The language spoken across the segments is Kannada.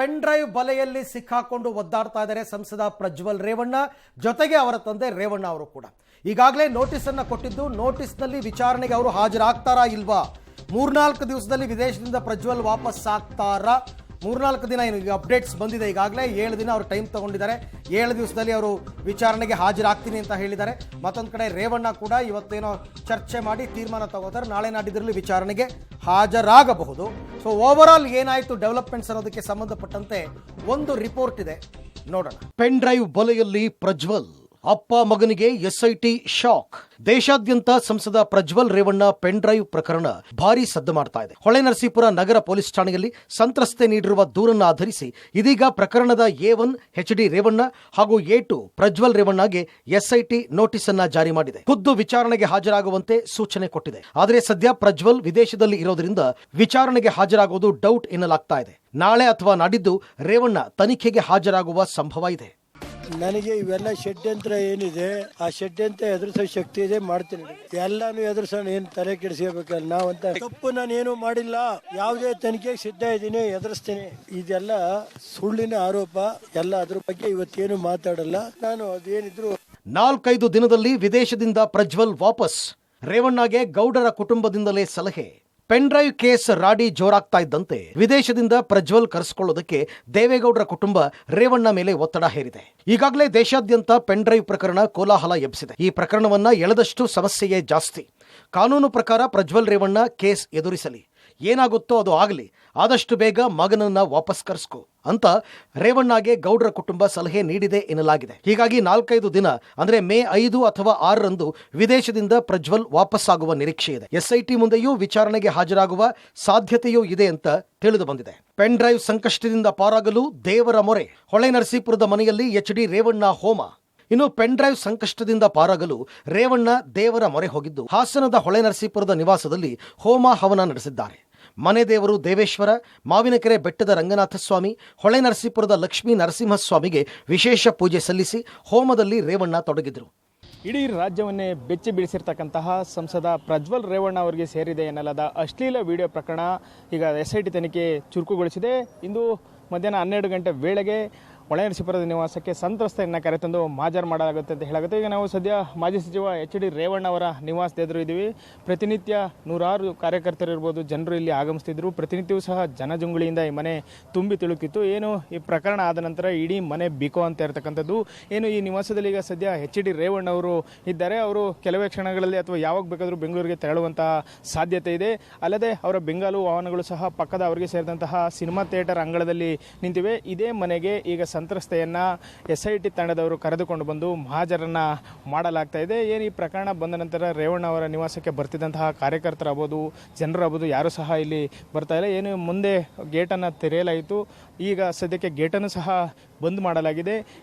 ಪೆನ್ ಡ್ರೈವ್ ಬಲೆಯಲ್ಲಿ ಸಿಕ್ಕಾಕೊಂಡು ಒದ್ದಾಡ್ತಾ ಇದ್ದಾರೆ ಸಂಸದ ಪ್ರಜ್ವಲ್ ರೇವಣ್ಣ, ಜೊತೆಗೆ ಅವರ ತಂದೆ ರೇವಣ್ಣ ಅವರು ಕೂಡ. ಈಗಾಗಲೇ ನೋಟಿಸ್ ಅನ್ನು ಕೊಟ್ಟಿದ್ದು, ನೋಟಿಸ್ನಲ್ಲಿ ವಿಚಾರಣೆಗೆ ಅವರು ಹಾಜರಾಗ್ತಾರಾ ಇಲ್ವಾ, 3-4 ದಿವಸದಲ್ಲಿ ವಿದೇಶದಿಂದ ಪ್ರಜ್ವಲ್ ವಾಪಸ್ ಆಗ್ತಾರಾ, 3-4 ದಿನ ಏನು ಈಗ ಅಪ್ಡೇಟ್ಸ್ ಬಂದಿದೆ. ಈಗಾಗಲೇ 7 ದಿನ ಅವರು ಟೈಮ್ ತಗೊಂಡಿದ್ದಾರೆ. 7 ದಿವಸದಲ್ಲಿ ಅವರು ವಿಚಾರಣೆಗೆ ಹಾಜರಾಗ್ತೀನಿ ಅಂತ ಹೇಳಿದ್ದಾರೆ. ಮತ್ತೊಂದು ಕಡೆ ರೇವಣ್ಣ ಕೂಡ ಇವತ್ತೇನೋ ಚರ್ಚೆ ಮಾಡಿ ತೀರ್ಮಾನ ತಗೋತಾರೆ, ನಾಳೆ ನಾಡಿದ್ರಲ್ಲಿ ವಿಚಾರಣೆಗೆ ಹಾಜರಾಗಬಹುದು. ಸೊ ಓವರ್ ಆಲ್ ಏನಾಯಿತು ಡೆವಲಪ್ಮೆಂಟ್ಸ್ ಅನ್ನೋದಕ್ಕೆ ಸಂಬಂಧಪಟ್ಟಂತೆ ಒಂದು ರಿಪೋರ್ಟ್ ಇದೆ, ನೋಡೋಣ. ಪೆನ್ ಡ್ರೈವ್ ಬಲೆಯಲ್ಲಿ ಪ್ರಜ್ವಲ್, ಅಪ್ಪ ಮಗನಿಗೆ ಎಸ್ಐಟಿ ಶಾಕ್. ದೇಶಾದ್ಯಂತ ಸಂಸದ ಪ್ರಜ್ವಲ್ ರೇವಣ್ಣ ಪೆನ್ ಡ್ರೈವ್ ಪ್ರಕರಣ ಭಾರೀ ಸದ್ದು ಮಾಡ್ತಾ ಇದೆ. ಹೊಳೆನರಸೀಪುರ ನಗರ ಪೊಲೀಸ್ ಠಾಣೆಯಲ್ಲಿ ಸಂತ್ರಸ್ತೆ ನೀಡಿರುವ ದೂರನ್ನು ಆಧರಿಸಿ ಇದೀಗ ಪ್ರಕರಣದ A1 HD ರೇವಣ್ಣ ಹಾಗೂ A2 ಪ್ರಜ್ವಲ್ ರೇವಣ್ಣಗೆ ಎಸ್ಐಟಿ ನೋಟಿಸ್ ಅನ್ನ ಜಾರಿ ಮಾಡಿದೆ. ಖುದ್ದು ವಿಚಾರಣೆಗೆ ಹಾಜರಾಗುವಂತೆ ಸೂಚನೆ ಕೊಟ್ಟಿದೆ. ಆದರೆ ಸದ್ಯ ಪ್ರಜ್ವಲ್ ವಿದೇಶದಲ್ಲಿ ಇರೋದ್ರಿಂದ ವಿಚಾರಣೆಗೆ ಹಾಜರಾಗುವುದು ಡೌಟ್ ಎನ್ನಲಾಗ್ತಾ ಇದೆ. ನಾಳೆ ಅಥವಾ ನಾಡಿದ್ದು ರೇವಣ್ಣ ತನಿಖೆಗೆ ಹಾಜರಾಗುವ ಸಂಭವ ಇದೆ. ನನಗೆ ಇವೆಲ್ಲ ಷಡ್ಯಂತ್ರ ಏನಿದೆ, ಆ ಷಡ್ಯಂತ್ರ ಎದುರಿಸೋ ಶಕ್ತಿ ಇದೆ, ಮಾಡ್ತೀನಿ. ಎಲ್ಲಾನು ಎದುರಿಸೋಣ, ಏನ್ ತಲೆ ಕೆಡಿಸ್ಕೋಬೇಕಲ್ಲ ನಾವಂತ. ತಪ್ಪು ನಾನು ಏನು ಮಾಡಿಲ್ಲ, ಯಾವುದೇ ತನಿಖೆಗೆ ಸಿದ್ಧ ಇದ್ದೀನಿ, ಎದುರಿಸ್ತೀನಿ. ಇದೆಲ್ಲ ಸುಳ್ಳಿನ ಆರೋಪ ಎಲ್ಲ, ಅದ್ರ ಬಗ್ಗೆ ಇವತ್ತೇನು ಮಾತಾಡಲ್ಲ ನಾನು. ಅದೇನಿದ್ರು 4-5 ದಿನದಲ್ಲಿ ವಿದೇಶದಿಂದ ಪ್ರಜ್ವಲ್ ವಾಪಸ್. ರೇವಣ್ಣಗೆ ಗೌಡರ ಕುಟುಂಬದಿಂದಲೇ ಸಲಹೆ. ಪೆನ್ ಡ್ರೈವ್ ಕೇಸ್ ರಾಡಿ ಜೋರಾಗ್ತಾ ಇದ್ದಂತೆ ವಿದೇಶದಿಂದ ಪ್ರಜ್ವಲ್ ಕರೆಸಿಕೊಳ್ಳೋದಕ್ಕೆ ದೇವೇಗೌಡರ ಕುಟುಂಬ ರೇವಣ್ಣ ಮೇಲೆ ಒತ್ತಡ ಹೇರಿದೆ. ಈಗಾಗಲೇ ದೇಶಾದ್ಯಂತ ಪೆನ್ ಡ್ರೈವ್ ಪ್ರಕರಣ ಕೋಲಾಹಲ ಎಬ್ಬಿಸಿದೆ. ಈ ಪ್ರಕರಣವನ್ನ ಎಳೆದಷ್ಟು ಸಮಸ್ಯೆಯೇ ಜಾಸ್ತಿ. ಕಾನೂನು ಪ್ರಕಾರ ಪ್ರಜ್ವಲ್ ರೇವಣ್ಣ ಕೇಸ್ ಎದುರಿಸಲಿ, ಏನಾಗುತ್ತೋ ಅದು ಆಗಲಿ, ಆದಷ್ಟು ಬೇಗ ಮಗನನ್ನ ವಾಪಸ್ ಕರೆಸ್ಕೊ ಅಂತ ರೇವಣ್ಣಗೆ ಗೌಡರ ಕುಟುಂಬ ಸಲಹೆ ನೀಡಿದೆ ಎನ್ನಲಾಗಿದೆ. ಹೀಗಾಗಿ 4-5 ದಿನ ಅಂದ್ರೆ ಮೇ 5 ಅಥವಾ 6ರಂದು ವಿದೇಶದಿಂದ ಪ್ರಜ್ವಲ್ ವಾಪಸ್ ಆಗುವ ನಿರೀಕ್ಷೆ ಇದೆ. ಎಸ್ಐಟಿ ಮುಂದೆಯೂ ವಿಚಾರಣೆಗೆ ಹಾಜರಾಗುವ ಸಾಧ್ಯತೆಯೂ ಇದೆ ಅಂತ ತಿಳಿದು ಬಂದಿದೆ. ಪೆನ್ ಡ್ರೈವ್ ಸಂಕಷ್ಟದಿಂದ ಪಾರಾಗಲು ದೇವರ ಮೊರೆ. ಹೊಳೆನರಸೀಪುರದ ಮನೆಯಲ್ಲಿ HD ರೇವಣ್ಣ ಹೋಮ. ಇನ್ನು ಪೆನ್ ಡ್ರೈವ್ ಸಂಕಷ್ಟದಿಂದ ಪಾರಾಗಲು ರೇವಣ್ಣ ದೇವರ ಮೊರೆ ಹೋಗಿದ್ದು, ಹಾಸನದ ಹೊಳೆನರಸೀಪುರದ ನಿವಾಸದಲ್ಲಿ ಹೋಮ ಹವನ ನಡೆಸಿದ್ದಾರೆ. ಮನೆ ದೇವರು ದೇವೇಶ್ವರ, ಮಾವಿನಕೆರೆ ಬೆಟ್ಟದ ರಂಗನಾಥಸ್ವಾಮಿ, ಹೊಳೆನರಸೀಪುರದ ಲಕ್ಷ್ಮೀ ನರಸಿಂಹಸ್ವಾಮಿಗೆ ವಿಶೇಷ ಪೂಜೆ ಸಲ್ಲಿಸಿ ಹೋಮದಲ್ಲಿ ರೇವಣ್ಣ ತೊಡಗಿದ್ರು. ಇಡೀ ರಾಜ್ಯವನ್ನೇ ಬೆಚ್ಚಿ ಬೀಳಿಸಿರ್ತಕ್ಕಂತಹ ಸಂಸದ ಪ್ರಜ್ವಲ್ ರೇವಣ್ಣ ಅವರಿಗೆ ಸೇರಿದೆ ಎನ್ನಲಾದ ಅಶ್ಲೀಲ ವಿಡಿಯೋ ಪ್ರಕರಣ ಈಗ SIT ತನಿಖೆ ಚುರುಕುಗೊಳಿಸಿದೆ. ಇಂದು ಮಧ್ಯಾಹ್ನ 12 ಗಂಟೆ ವೇಳೆಗೆ ಹೊಳೆನರಸೀಪುರದ ನಿವಾಸಕ್ಕೆ ಸಂತ್ರಸ್ತೆಯನ್ನು ಕರೆತಂದು ಹಾಜರು ಮಾಡಲಾಗುತ್ತೆ ಅಂತ ಹೇಳಾಗುತ್ತೆ. ಈಗ ನಾವು ಸದ್ಯ ಮಾಜಿ ಸಚಿವ HD ರೇವಣ್ಣ ಅವರ ನಿವಾಸದ ಎದುರು ಇದ್ದೀವಿ. ಪ್ರತಿನಿತ್ಯ ನೂರಾರು ಕಾರ್ಯಕರ್ತರು ಇರ್ಬೋದು, ಜನರು ಇಲ್ಲಿ ಆಗಮಿಸ್ತಿದ್ರು. ಪ್ರತಿನಿತ್ಯವೂ ಸಹ ಜನಜುಂಗುಳಿಯಿಂದ ಈ ಮನೆ ತುಂಬಿ ತುಳುಕಿತ್ತು. ಏನು ಈ ಪ್ರಕರಣ ಆದ ನಂತರ ಇಡೀ ಮನೆ ಬಿಕೋ ಅಂತ ಇರತಕ್ಕಂಥದ್ದು. ಏನು ಈ ನಿವಾಸದಲ್ಲಿ ಈಗ ಸದ್ಯ HD ರೇವಣ್ಣ ಅವರು ಇದ್ದಾರೆ. ಅವರು ಕೆಲವೇ ಕ್ಷಣಗಳಲ್ಲಿ ಅಥವಾ ಯಾವಾಗ ಬೇಕಾದರೂ ಬೆಂಗಳೂರಿಗೆ ತೆರಳುವಂತಹ ಸಾಧ್ಯತೆ ಇದೆ. ಅಲ್ಲದೆ ಅವರ ಬೆಂಗಾಲು ವಾಹನಗಳು ಸಹ ಪಕ್ಕದ ಅವರಿಗೆ ಸೇರಿದಂತಹ ಸಿನಿಮಾ ಥಿಯೇಟರ್ ಅಂಗಳದಲ್ಲಿ ನಿಂತಿವೆ. ಇದೇ ಮನೆಗೆ ಈಗ ಸಂತ್ರಸ್ತೆಯನ್ನ SIT ತಂಡದವರು ಕರೆದುಕೊಂಡು ಬಂದು ಹಾಜರನ್ನ ಮಾಡಲಾಗ್ತಾ ಇದೆ. ಏನು ಈ ಪ್ರಕರಣ ಬಂದ ನಂತರ ರೇವಣ್ಣ ಅವರ ನಿವಾಸಕ್ಕೆ ಬರ್ತಿದ್ದಂತಹ ಕಾರ್ಯಕರ್ತರಾಗ್ಬೋದು, ಜನರಾಗ್ಬೋದು, ಯಾರು ಸಹ ಇಲ್ಲಿ ಬರ್ತಾ ಇಲ್ಲ. ಏನು ಮುಂದೆ ಗೇಟನ್ನು ತೆರೆಯಲಾಯಿತು. ಈಗ ಸದ್ಯಕ್ಕೆ ಗೇಟನ್ನು ಸಹ ಬಂದ್ ಮಾಡಲಾಗಿದೆ.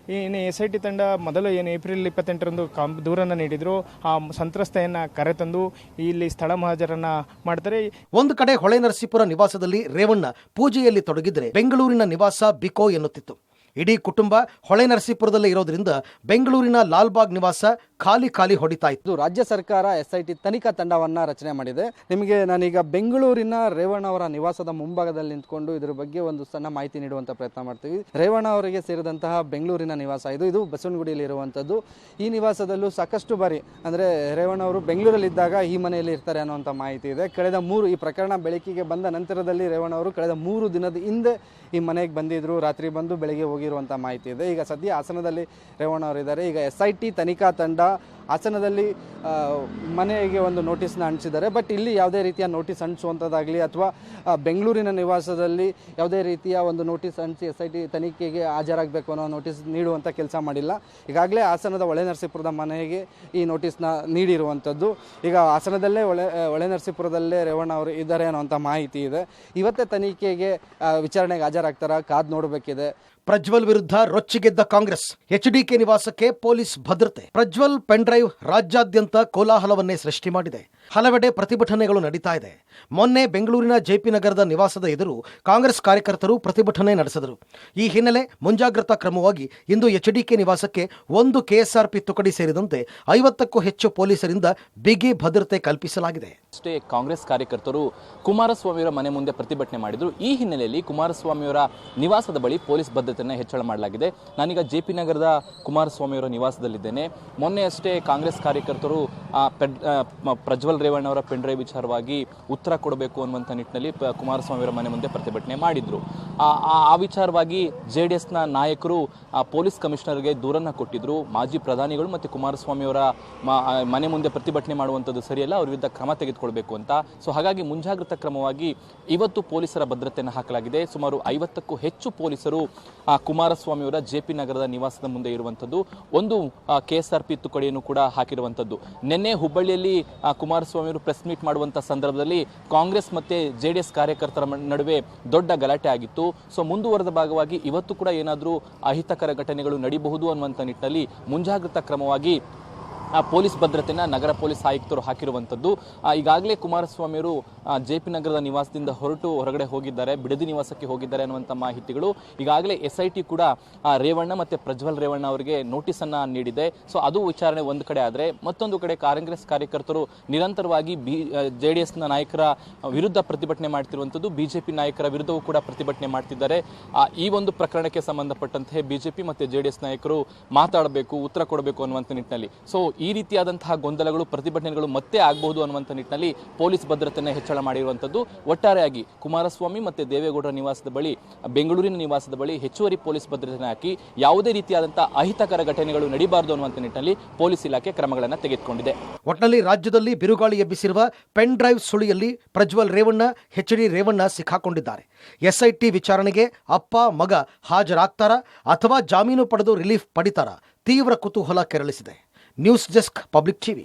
ಇನ್ನು SIT ತಂಡ ಮೊದಲು ಏನು ಏಪ್ರಿಲ್ 28ರಂದು ದೂರನ್ನು ನೀಡಿದ್ರು, ಆ ಸಂತ್ರಸ್ತೆಯನ್ನ ಕರೆತಂದು ಇಲ್ಲಿ ಸ್ಥಳ ಮಹಾಜರನ್ನ ಮಾಡ್ತಾರೆ. ಒಂದು ಕಡೆ ಹೊಳೆನರಸೀಪುರ ನಿವಾಸದಲ್ಲಿ ರೇವಣ್ಣ ಪೂಜೆಯಲ್ಲಿ ತೊಡಗಿದ್ರೆ ಬೆಂಗಳೂರಿನ ನಿವಾಸ ಬಿಕೋ ಎನ್ನುತ್ತಿತ್ತು. ಇಡೀ ಕುಟುಂಬ ಹೊಳೆನರಸೀಪುರದಲ್ಲೇ ಇರೋದ್ರಿಂದ ಬೆಂಗಳೂರಿನ ಲಾಲ್ಬಾಗ್ ನಿವಾಸ ಖಾಲಿ ಹೊಡಿತಾ ಇತ್ತು. ರಾಜ್ಯ ಸರ್ಕಾರ SIT ತನಿಖಾ ತಂಡವನ್ನ ರಚನೆ ಮಾಡಿದೆ. ನಿಮಗೆ ನಾನೀಗ ಬೆಂಗಳೂರಿನ ರೇವಣ್ಣ ಅವರ ನಿವಾಸದ ಮುಂಭಾಗದಲ್ಲಿ ನಿಂತ್ಕೊಂಡು ಇದರ ಬಗ್ಗೆ ಒಂದು ಸಣ್ಣ ಮಾಹಿತಿ ನೀಡುವಂತ ಪ್ರಯತ್ನ ಮಾಡ್ತೀವಿ. ರೇವಣ್ಣ ಅವರಿಗೆ ಸೇರಿದಂತಹ ಬೆಂಗಳೂರಿನ ನಿವಾಸ ಇದು ಬಸವನಗುಡಿಯಲ್ಲಿ ಇರುವಂತದ್ದು. ಈ ನಿವಾಸದಲ್ಲೂ ಸಾಕಷ್ಟು ಬಾರಿ ಅಂದ್ರೆ ರೇವಣ್ಣ ಅವರು ಬೆಂಗಳೂರಲ್ಲಿ ಇದ್ದಾಗ ಈ ಮನೆಯಲ್ಲಿ ಇರ್ತಾರೆ ಅನ್ನುವಂಥ ಮಾಹಿತಿ ಇದೆ. ಈ ಪ್ರಕರಣ ಬೆಳಕಿಗೆ ಬಂದ ನಂತರದಲ್ಲಿ ರೇವಣ್ಣ ಅವರು ಕಳೆದ 3 ದಿನದ ಹಿಂದೆ ಈ ಮನೆಗೆ ಬಂದಿದ್ರು. ರಾತ್ರಿ ಬಂದು ಬೆಳಗ್ಗೆ ಹೋಗಿರುವಂಥ ಮಾಹಿತಿ ಇದೆ. ಈಗ ಸದ್ಯ ಹಾಸನದಲ್ಲಿ ರೇವಣ್ಣ ಅವರು ಇದ್ದಾರೆ. ಈಗ SIT ತನಿಖಾ ತಂಡ ಹಾಸನದಲ್ಲಿ ಮನೆಗೆ ಒಂದು ನೋಟಿಸ್ನ ಅಂಟಿಸಿದ್ದಾರೆ. ಬಟ್ ಇಲ್ಲಿ ಯಾವುದೇ ರೀತಿಯ ನೋಟಿಸ್ ಅಂಟಿಸುವಂಥದ್ದಾಗಲಿ ಅಥವಾ ಬೆಂಗಳೂರಿನ ನಿವಾಸದಲ್ಲಿ ಯಾವುದೇ ರೀತಿಯ ಒಂದು ನೋಟಿಸ್ ಅಂಟಿಸಿ SIT ತನಿಖೆಗೆ ಹಾಜರಾಗಬೇಕು ಅನ್ನೋ ನೋಟಿಸ್ ನೀಡುವಂಥ ಕೆಲಸ ಮಾಡಿಲ್ಲ. ಈಗಾಗಲೇ ಹಾಸನದ ಹೊಳೆನರಸೀಪುರದ ಮನೆಗೆ ಈ ನೋಟಿಸ್ನ ನೀಡಿರುವಂಥದ್ದು. ಈಗ ಹಾಸನದಲ್ಲೇ ಹೊಳೆನರಸೀಪುರದಲ್ಲೇ ರೇವಣ್ಣ ಅವರು ಇದ್ದಾರೆ ಅನ್ನೋಂಥ ಮಾಹಿತಿ ಇದೆ. ಇವತ್ತೇ ತನಿಖೆಗೆ ವಿಚಾರಣೆಗೆ ಹಾಜರಾಗ್ತಾರ, ಕಾದು ನೋಡಬೇಕಿದೆ. ಪ್ರಜ್ವಲ್ ವಿರುದ್ಧ ರೊಚ್ಚಿಗೆದ್ದ ಕಾಂಗ್ರೆಸ್. HDK ನಿವಾಸಕ್ಕೆ ಪೊಲೀಸ್ ಭದ್ರತೆ. ಪ್ರಜ್ವಲ್ ಪೆನ್ ಡ್ರೈವ್ ರಾಜ್ಯಾದ್ಯಂತ ಕೋಲಾಹಲವನ್ನೇ ಸೃಷ್ಟಿ ಮಾಡಿದೆ. ಹಲವೆಡೆ ಪ್ರತಿಭಟನೆಗಳು ನಡೀತಾ ಇದೆ. ಮೊನ್ನೆ ಬೆಂಗಳೂರಿನ ಜೆಪಿ ನಗರದ ನಿವಾಸದ ಎದುರು ಕಾಂಗ್ರೆಸ್ ಕಾರ್ಯಕರ್ತರು ಪ್ರತಿಭಟನೆ ನಡೆಸಿದರು. ಈ ಹಿನ್ನೆಲೆ ಮುಂಜಾಗ್ರತಾ ಕ್ರಮವಾಗಿ ಇಂದು ಎಚ್ಡಿಕೆ ನಿವಾಸಕ್ಕೆ 1 ಕೆಎಸ್ಆರ್ಪಿ ತುಕಡಿ ಸೇರಿದಂತೆ 50ಕ್ಕೂ ಹೆಚ್ಚು ಪೊಲೀಸರಿಂದ ಬಿಗಿ ಭದ್ರತೆ ಕಲ್ಪಿಸಲಾಗಿದೆ. ಅಷ್ಟೇ ಕಾಂಗ್ರೆಸ್ ಕಾರ್ಯಕರ್ತರು ಕುಮಾರಸ್ವಾಮಿಯವರ ಮನೆ ಮುಂದೆ ಪ್ರತಿಭಟನೆ ಮಾಡಿದ್ರು. ಈ ಹಿನ್ನೆಲೆಯಲ್ಲಿ ಕುಮಾರಸ್ವಾಮಿಯವರ ನಿವಾಸದ ಬಳಿ ಪೊಲೀಸ್ ಭದ್ರತೆಯನ್ನು ಹೆಚ್ಚಳ ಮಾಡಲಾಗಿದೆ. ನಾನೀಗ ಜೆಪಿ ನಗರದ ಕುಮಾರಸ್ವಾಮಿಯವರ ನಿವಾಸದಲ್ಲಿದ್ದೇನೆ. ಮೊನ್ನೆ ಅಷ್ಟೇ ಕಾಂಗ್ರೆಸ್ ಕಾರ್ಯಕರ್ತರು ಪ್ರಜ್ವಲ್ ರೇವಣ್ಣ ಅವರ ಪೆನ್ ಡ್ರೈವ್ ವಿಚಾರವಾಗಿ ಉತ್ತರ ಕೊಡಬೇಕು ಅನ್ನುವಂಥ ನಿಟ್ಟಿನಲ್ಲಿ ಕುಮಾರಸ್ವಾಮಿಯವರ ಮನೆ ಮುಂದೆ ಪ್ರತಿಭಟನೆ ಮಾಡಿದ್ರು. ಆ ವಿಚಾರವಾಗಿ JDSನ ನಾಯಕರು ಪೊಲೀಸ್ ಕಮಿಷನರ್ಗೆ ದೂರನ್ನು ಕೊಟ್ಟಿದ್ರು. ಮಾಜಿ ಪ್ರಧಾನಿಗಳು ಮತ್ತು ಕುಮಾರಸ್ವಾಮಿಯವರ ಮನೆ ಮುಂದೆ ಪ್ರತಿಭಟನೆ ಮಾಡುವಂಥದ್ದು ಸರಿಯಲ್ಲ, ಅವ್ರ ವಿರುದ್ಧ ಕ್ರಮ ತೆಗೆದುಕೊಳ್ಬೇಕು ಅಂತ. ಸೊ ಹಾಗಾಗಿ ಮುಂಜಾಗ್ರತಾ ಕ್ರಮವಾಗಿ ಇವತ್ತು ಪೊಲೀಸರ ಭದ್ರತೆಯನ್ನು ಹಾಕಲಾಗಿದೆ. ಸುಮಾರು 50ಕ್ಕೂ ಹೆಚ್ಚು ಪೊಲೀಸರು ಕುಮಾರಸ್ವಾಮಿಯವರ ಜೆಪಿ ನಗರದ ನಿವಾಸದ ಮುಂದೆ ಇರುವಂಥದ್ದು. 1 KSRP ತುಕಡಿಯನ್ನು ಕೂಡ ಹಾಕಿರುವಂಥದ್ದು. ನಿನ್ನೆ ಹುಬ್ಬಳ್ಳಿಯಲ್ಲಿ ಕುಮಾರಸ್ವಾಮಿಯವರು ಪ್ರೆಸ್ ಮೀಟ್ ಮಾಡುವಂಥ ಸಂದರ್ಭದಲ್ಲಿ ಕಾಂಗ್ರೆಸ್ ಮತ್ತು JDS ಕಾರ್ಯಕರ್ತರ ನಡುವೆ ದೊಡ್ಡ ಗಲಾಟೆ ಆಗಿತ್ತು. ಸೊ ಮುಂದುವರೆದ ಭಾಗವಾಗಿ ಇವತ್ತು ಕೂಡ ಏನಾದರೂ ಅಹಿತಕರ ಘಟನೆಗಳು ನಡೀಬಹುದು ಅನ್ನುವಂಥ ನಿಟ್ಟಿನಲ್ಲಿ ಮುಂಜಾಗ್ರತಾ ಕ್ರಮವಾಗಿ ಪೊಲೀಸ್ ಭದ್ರತೆಯನ್ನು ನಗರ ಪೊಲೀಸ್ ಆಯುಕ್ತರು ಹಾಕಿರುವಂಥದ್ದು. ಈಗಾಗಲೇ ಕುಮಾರಸ್ವಾಮಿಯವರು ಜೆಪಿ ನಗರದ ನಿವಾಸದಿಂದ ಹೊರಗಡೆ ಹೋಗಿದ್ದಾರೆ, ಬಿಡದಿ ನಿವಾಸಕ್ಕೆ ಹೋಗಿದ್ದಾರೆ ಅನ್ನುವಂಥ ಮಾಹಿತಿಗಳು. ಈಗಾಗಲೇ SIT ಕೂಡ ರೇವಣ್ಣ ಮತ್ತು ಪ್ರಜ್ವಲ್ ರೇವಣ್ಣ ಅವರಿಗೆ ನೋಟಿಸನ್ನು ನೀಡಿದೆ. ಸೊ ಅದು ವಿಚಾರಣೆ ಒಂದು ಕಡೆ ಆದರೆ, ಮತ್ತೊಂದು ಕಡೆ ಕಾಂಗ್ರೆಸ್ ಕಾರ್ಯಕರ್ತರು ನಿರಂತರವಾಗಿ JDSನ ನಾಯಕರ ವಿರುದ್ಧ ಪ್ರತಿಭಟನೆ ಮಾಡ್ತಿರುವಂಥದ್ದು. BJP ನಾಯಕರ ವಿರುದ್ಧವೂ ಕೂಡ ಪ್ರತಿಭಟನೆ ಮಾಡ್ತಿದ್ದಾರೆ. ಈ ಒಂದು ಪ್ರಕರಣಕ್ಕೆ ಸಂಬಂಧಪಟ್ಟಂತೆ BJP ಮತ್ತು JDS ನಾಯಕರು ಮಾತಾಡಬೇಕು, ಉತ್ತರ ಕೊಡಬೇಕು ಅನ್ನುವಂಥ ನಿಟ್ಟಿನಲ್ಲಿ. ಸೊ ಈ ರೀತಿಯಾದಂತಹ ಗೊಂದಲಗಳು, ಪ್ರತಿಭಟನೆಗಳು ಮತ್ತೆ ಆಗಬಹುದು ಅನ್ನುವಂಥ ನಿಟ್ಟಿನಲ್ಲಿ ಪೊಲೀಸ್ ಭದ್ರತೆಯನ್ನು ಹೆಚ್ಚಳ ಮಾಡಿರುವಂಥದ್ದು. ಒಟ್ಟಾರೆಯಾಗಿ ಕುಮಾರಸ್ವಾಮಿ ಮತ್ತು ದೇವೇಗೌಡರ ನಿವಾಸದ ಬಳಿ, ಬೆಂಗಳೂರಿನ ನಿವಾಸದ ಬಳಿ ಹೆಚ್ಚುವರಿ ಪೊಲೀಸ್ ಭದ್ರತೆಯನ್ನು ಹಾಕಿ ಯಾವುದೇ ರೀತಿಯಾದಂತಹ ಅಹಿತಕರ ಘಟನೆಗಳು ನಡೀಬಾರದು ಅನ್ನುವಂಥ ನಿಟ್ಟಿನಲ್ಲಿ ಪೊಲೀಸ್ ಇಲಾಖೆ ಕ್ರಮಗಳನ್ನು ತೆಗೆದುಕೊಂಡಿದೆ. ಒಟ್ಟಿನಲ್ಲಿ ರಾಜ್ಯದಲ್ಲಿ ಬಿರುಗಾಳಿ ಎಬ್ಬಿಸಿರುವ ಪೆನ್ ಡ್ರೈವ್ ಸುಳಿಯಲ್ಲಿ ಪ್ರಜ್ವಲ್ ರೇವಣ್ಣ, HD ರೇವಣ್ಣ ಸಿಕ್ಕಾಕೊಂಡಿದ್ದಾರೆ. SIT ವಿಚಾರಣೆಗೆ ಅಪ್ಪ ಮಗ ಹಾಜರಾಗ್ತಾರಾ ಅಥವಾ ಜಾಮೀನು ಪಡೆದು ರಿಲೀಫ್ ಪಡಿತಾರಾ? ತೀವ್ರ ಕುತೂಹಲ ಕೆರಳಿಸಿದೆ. News desk, public TV.